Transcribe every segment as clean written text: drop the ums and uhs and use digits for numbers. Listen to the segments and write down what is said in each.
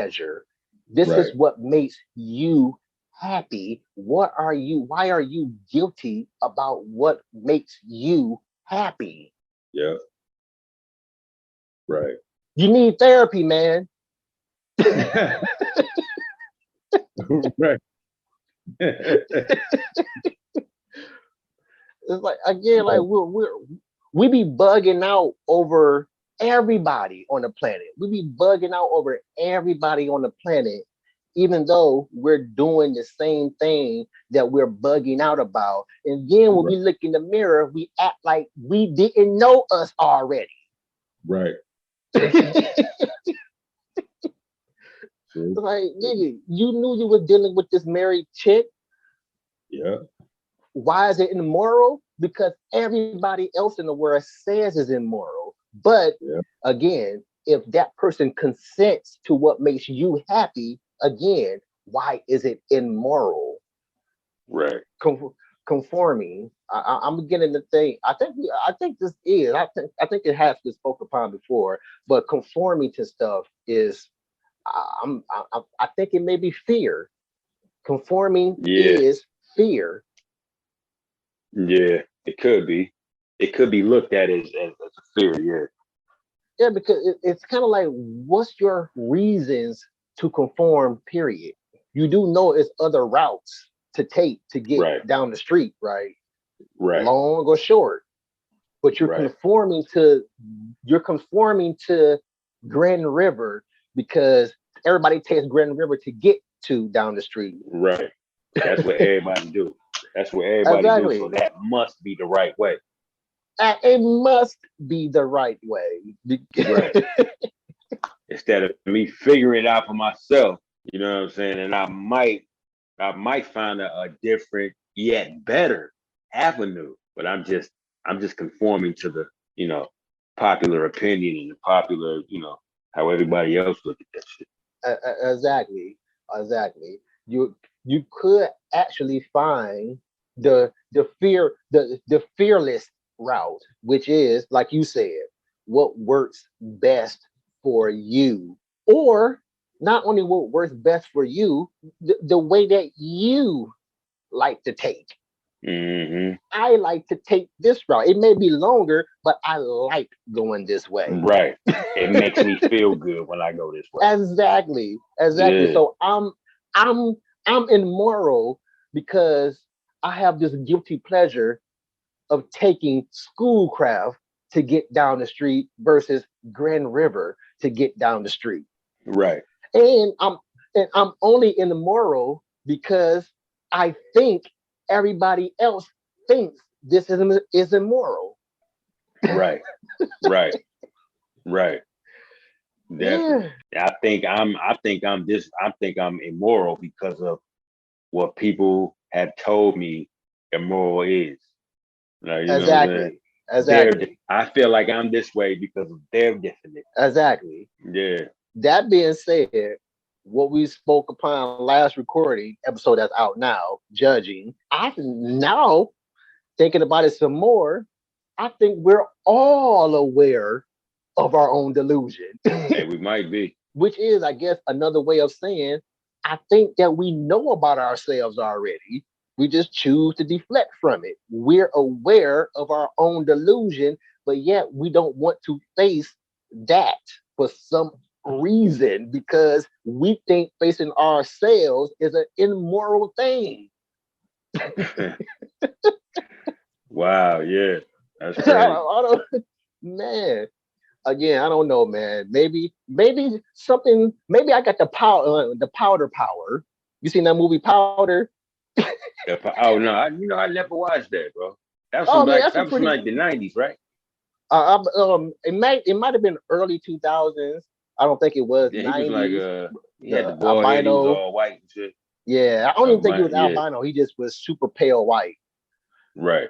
pleasure. This Right. is what makes you happy. Why are you guilty about what makes you happy? Yeah. Right. You need therapy, man. Right. It's like again, like Right. we be bugging out over everybody on the planet. We be bugging out over everybody on the planet, even though we're doing the same thing that we're bugging out about. And then when we look in the mirror, we act like we didn't know us already. Right. True. Like, nigga, you knew you were dealing with this married chick. Yeah. Why is it immoral? Because everybody else in the world says it's immoral. But Yeah. again, if that person consents to what makes you happy, again, why is it immoral? Right. Conforming. I'm beginning to think. I think this is. I think it has been spoken upon before. But conforming to stuff is. I think it may be fear. Conforming Yeah. is fear. Yeah. It could be. It could be looked at as a fear. Yeah. Yeah, because it's kind of like, what's your reasons to conform? Period. You do know it's other routes to take to get Right. down the street, right? Right. Long or short, but Right. you're conforming to Grand River because everybody takes Grand River to get to down the street. Right. That's what everybody do. That's what everybody do. So Exactly. that must be the right way. It must be the right way. Right. Instead of me figuring it out for myself, you know what I'm saying? And I might find a different yet better avenue, but I'm just conforming to the, you know, popular opinion and the popular, how everybody else look at that shit. Exactly, exactly. You could actually find the fearless route, which is like you said, what works best for you, or not only what works best for you, the way that you like to take. Hmm. I like to take this route. It may be longer, but I like going this way. Right. It makes me feel good when I go this way. Exactly, exactly. Yeah. So I'm I'm immoral because I have this guilty pleasure of taking Schoolcraft to get down the street versus Grand River to get down the street. Right. And I'm only immoral because I think everybody else thinks is immoral. Right. Right. Right. Yeah, Definitely. I think I'm immoral because of what people have told me immoral is. Like, you know what I'm saying? exactly, exactly, I feel like I'm this way because of their definition. exactly. Yeah. That being said, what we spoke upon last recording episode that's out now, judging, I now thinking about it some more, I think we're all aware of our own delusion, Hey, we might be. which is, I guess, another way of saying I think that we know about ourselves already. We just choose to deflect from it. We're aware of our own delusion, but yet we don't want to face that for some reason because we think facing ourselves is an immoral thing. Wow. Yeah. That's I crazy. don't, man. Again, I don't know, man. Maybe something. Maybe I got the powder power. You seen that movie Powder? Oh no, I never watched that, bro. That was Oh from man, like that's a that was from pretty. like the '90s, right? It might have been early 2000s. I don't think it was Yeah, he was like 90s. he had the The bald head. He was albino. all white and shit. Yeah, I don't even think he was Yeah, albino. He just was super pale white. right.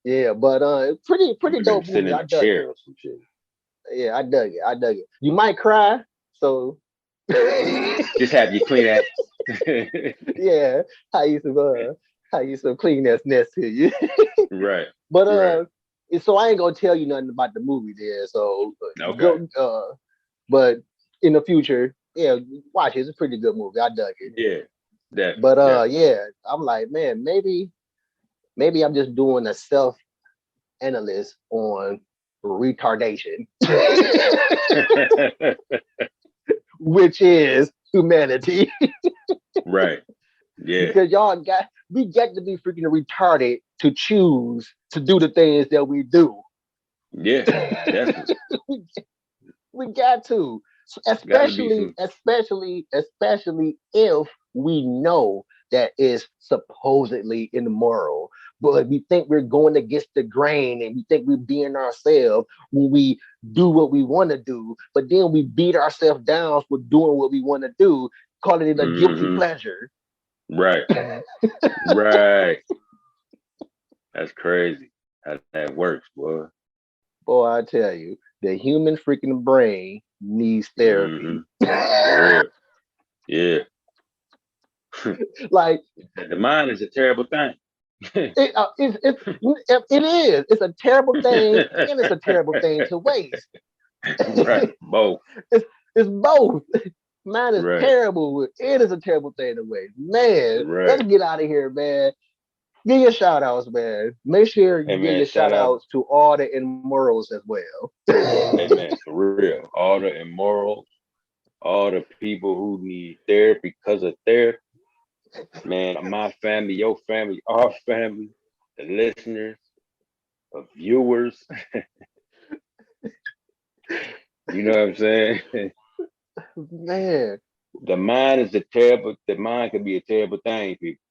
Yeah, but He pretty would have been dope sitting movie. in I a dug it. chair or some shit. Yeah, I dug it. I dug it. You might cry, so Just have you clean that. yeah, I used to clean that nest to you. Right, But right. so I ain't gonna tell you nothing about the movie there. So Okay. go but in the future, yeah, watch it. It's a pretty good movie. I dug it. Yeah, definitely, But definitely. yeah, I'm like, man, maybe I'm just doing a self analyst on retardation, which is humanity, Right. Yeah. because we got to be freaking retarded to choose to do the things that we do. Yeah. Definitely. We got to. So Got to be especially, some. especially if we know that is supposedly immoral, but we think we're going against the grain and we think we're being ourselves when we do what we want to do, but then we beat ourselves down for doing what we want to do, calling it a guilty Hmm. pleasure. Right. Right. That's crazy. How that works, boy. Boy, I tell you, the human freaking brain needs Hmm. therapy. For real. Yeah. Like The mind is a terrible thing. it is. It's a terrible thing, and it's a terrible thing to waste. Right. Both. it's it's both. Mine is Right. terrible. It is a terrible thing to waste. Man, let's Right. get out of here, man. Give your shout outs, man. Make sure Hey you give man, your shout shout out. outs to all the immorals as well. Hey man, for real. All the immoral, all the people who need therapy because of therapy. Man, my family, your family, our family, the listeners, the viewers. You know what I'm saying? Man, The mind can be a terrible thing, people.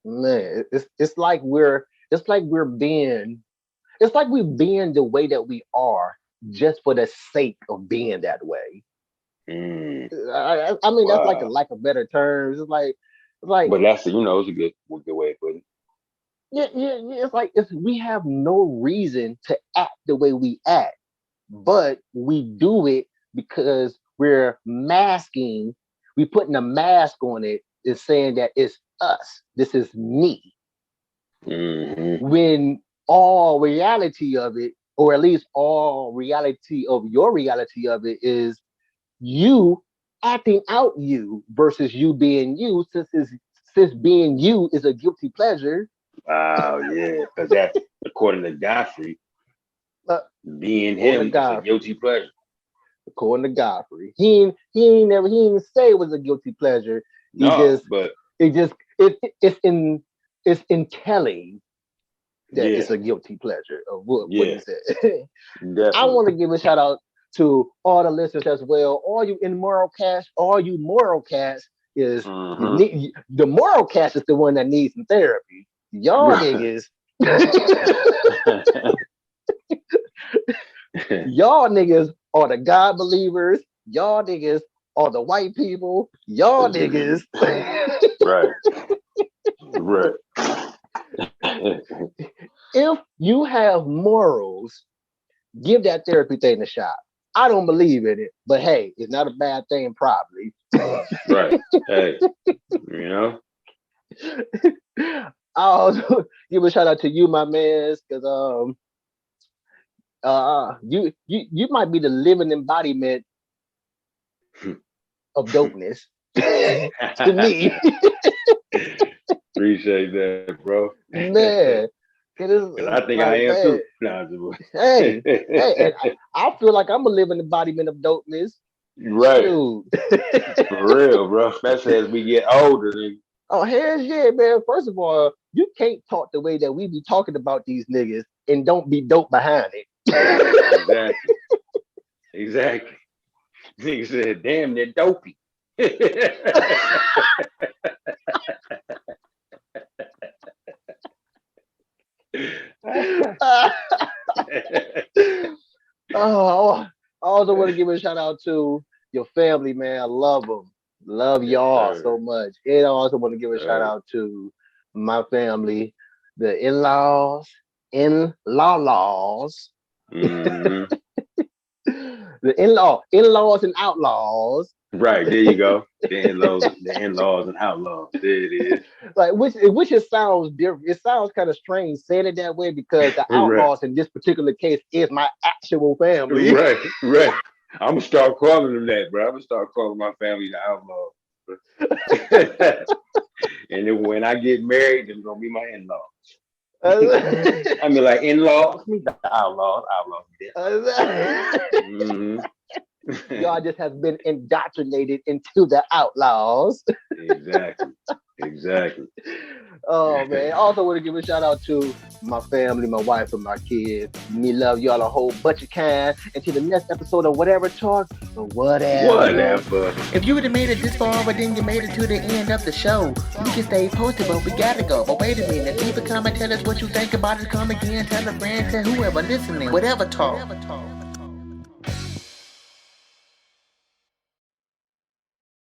man, it's like we're being the way that we are just for the sake of being that way. Mm, I mean, that's like a wow. lack of better terms. It's like But it's a good way of putting yeah. It's like we have no reason to act the way we act, but we do it because we're masking. We putting a mask on it, is saying that it's us. This is me. it. Hmm. When all reality of it, or at least all reality of your reality of it, is you acting out you versus you being you. Since being you is a guilty pleasure. Wow, yeah. Because that's according to Godfrey, Uh, being according to him is a Godfrey, guilty pleasure. according to Godfrey, he ain't say it was a guilty pleasure. He No, just but it just it's in telling that it's yeah, a guilty pleasure of what he yeah, said. I definitely. want to give a shout out to all the listeners as well. All you immoral cats, all you moral cats, is you Hmm. need the moral cats is the one that needs some therapy. Y'all Right. niggas, y'all niggas are the God believers. Y'all niggas are the white people. Y'all niggas. Right. Right. If you have morals, give that therapy thing a shot. I don't believe in it, but hey, it's not a bad thing, probably. Right. Hey, you know? I also give a shout out to you, my man, because you might be the living embodiment of dopeness to me, Appreciate that, bro. man. It is Cause I think I like, am man, too. Nah, I'm just hey, hey, and playing. I feel like I'm a living embodiment of dopeness. Right. Shoot. For real, bro. Especially as we get older. Nigga. Oh, hell yeah, man. First of all, you can't talk the way that we be talking about these niggas and don't be dope behind it. Exactly. Exactly. Nigga said, damn, they're dopey. Oh, I also want to give a shout out to your family, man. I love them. Love Yes, y'all so sir. much. And I also want to give a shout Sir. out to my family, the in-laws, in-law-laws, Hmm. the in-laws and outlaws. Right, there you go. The in-laws and outlaws. There it Like which it sounds different. It sounds kind of strange saying it that way because the is. Right. outlaws in this particular case is my actual family. Right. Right. I'm gonna start calling them that, bro. I'm gonna start calling my family the outlaws. And then when I get married, it's gonna be my in-laws. I mean, like in-laws, me the outlaws. Mm-hmm. Y'all just have been indoctrinated into the outlaws. Exactly. Exactly. Oh man. Also want to give a shout out to my family, my wife, and my kids. Me love y'all a whole bunch of kind. Until the next episode of Whatever Talk or Whatever. Whatever. If you would have made it this far, but then you made it to the end of the show, you can stay posted, but we gotta go. But wait a minute, leave a comment, tell us what you think about it. Come again, tell a friend, tell whoever listening. Whatever talk.